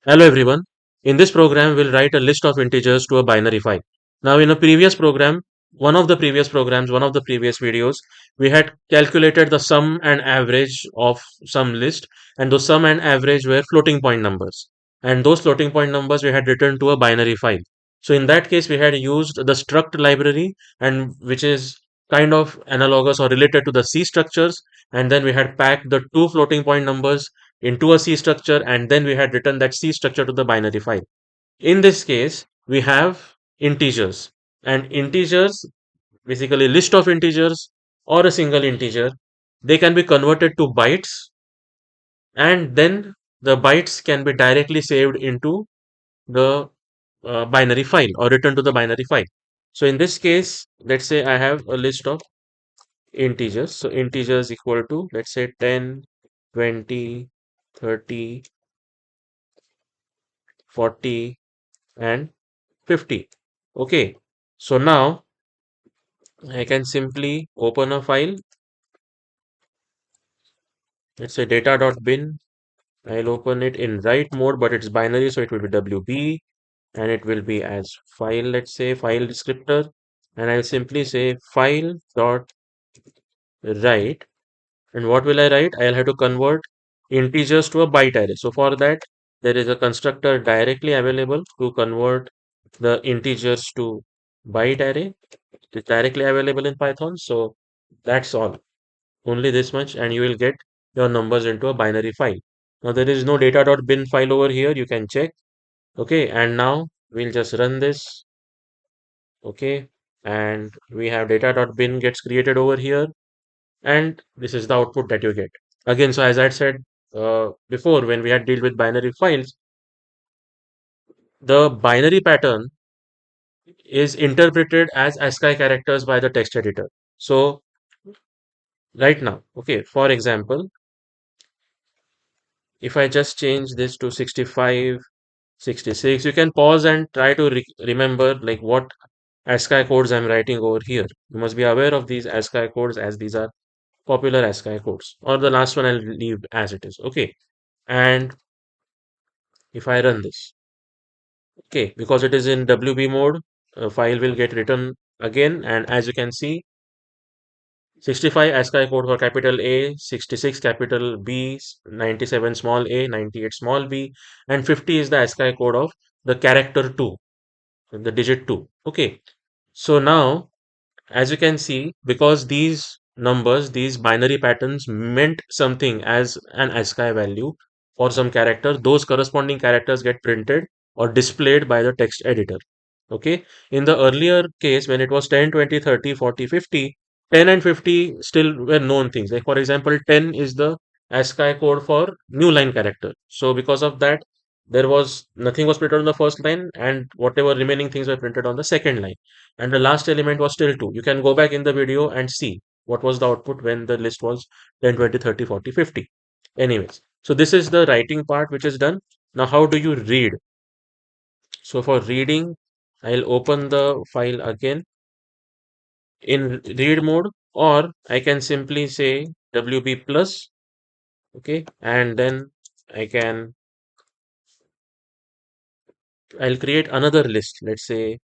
Hello everyone. In this program, we'll write a list of integers to a binary file. Now, in a previous program, one of the previous videos, we had calculated the sum and average of some list, and those sum and average were floating point numbers. And those floating point numbers we had written to a binary file. So in that case, we had used the struct library, and which is kind of analogous or related to the C structures, and then we had packed the two floating point numbers into a C structure, and then we had written that C structure to the binary file. In this case, we have integers, and integers, basically list of integers or a single integer, they can be converted to bytes, and then the bytes can be directly saved into the binary file or returned to the binary file. So in this case, let's say I have a list of integers. So integers equal to, let's say, 10, 20, 30, 40, and 50. Okay, so now I can simply open a file. Let's say data.bin. I'll open it in write mode, but it's binary, so it will be WB, and it will be as file, let's say file descriptor, and I'll simply say file dot write. And what will I write? I'll have to convert integers to a byte array. So for that, there is a constructor directly available to convert the integers to byte array. It's directly available in Python. So that's all. Only this much, and you will get your numbers into a binary file. Now there is no data.bin file over here. You can check. Okay, and now we'll just run this. Okay, and we have data.bin gets created over here, and this is the output that you get. Again, so as I said before, when we had dealt with binary files, the binary pattern is interpreted as ASCII characters by the text editor. So right now, okay, for example, if I just change this to 65, 66, you can pause and try to remember like what ASCII codes I'm writing over here. You must be aware of these ASCII codes as these are popular ASCII codes. Or the last one I'll leave as it is. Okay. And if I run this, okay, because it is in WB mode, a file will get written again. And as you can see, 65 ASCII code for capital A, 66 capital B, 97 small a, 98 small b, and 50 is the ASCII code of the character 2, the digit 2. Okay. So now, as you can see, because these numbers, these binary patterns meant something as an ASCII value for some character, those corresponding characters get printed or displayed by the text editor. Okay. In the earlier case, when it was 10, 20, 30, 40, 50, 10 and 50 still were known things. Like, for example, 10 is the ASCII code for new line character. So because of that, there was nothing was printed on the first line, and whatever remaining things were printed on the second line, and the last element was still 2. You can go back in the video and see what was the output when the list was 10, 20, 30, 40, 50. Anyways, so this is the writing part which is done. Now how do you read? So for reading, I'll open the file again in read mode, or I can simply say WB plus. Okay, and then I can I'll create another list. Let's say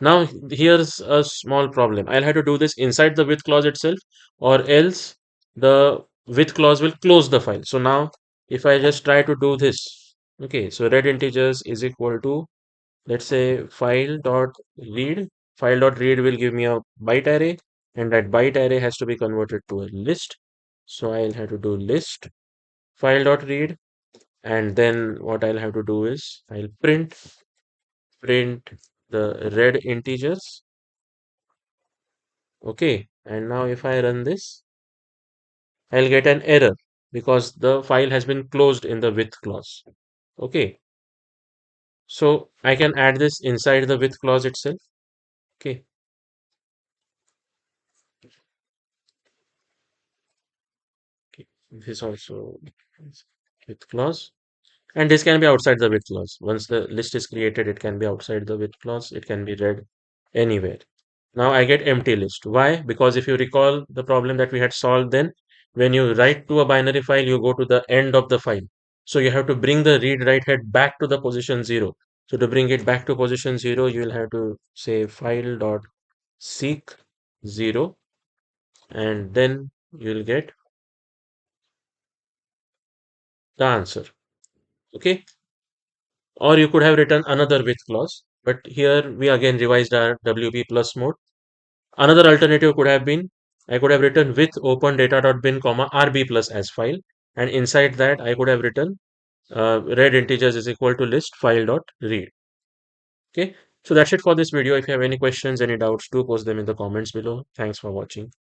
now here's a small problem. I'll have to do this inside the with clause itself, or else the with clause will close the file. So now if I just try to do this, okay, so red integers is equal to, let's say, file dot read will give me a byte array, and that byte array has to be converted to a list. So I'll have to do list file dot read, and then what I'll have to do is I'll print the red integers. Okay, and now if I run this, I'll get an error because the file has been closed in the with clause. Okay, so I can add this inside the with clause itself. Okay, okay. This also is with clause, and this can be outside the with clause. Once the list is created, it can be outside the with clause. It can be read anywhere. Now I get empty list. Why? Because if you recall the problem that we had solved, then when you write to a binary file, you go to the end of the file. So you have to bring the read write head back to the position 0. So to bring it back to position 0, you will have to say file dot seek 0, and then you'll get the answer. Okay. Or you could have written another with clause, but here we again revised our WP plus mode. Another alternative could have been, I could have written with open data.bin comma RB plus as file, and inside that I could have written read integers is equal to list file dot read. Okay, so that's it for this video. If you have any questions, any doubts, do post them in the comments below. Thanks for watching.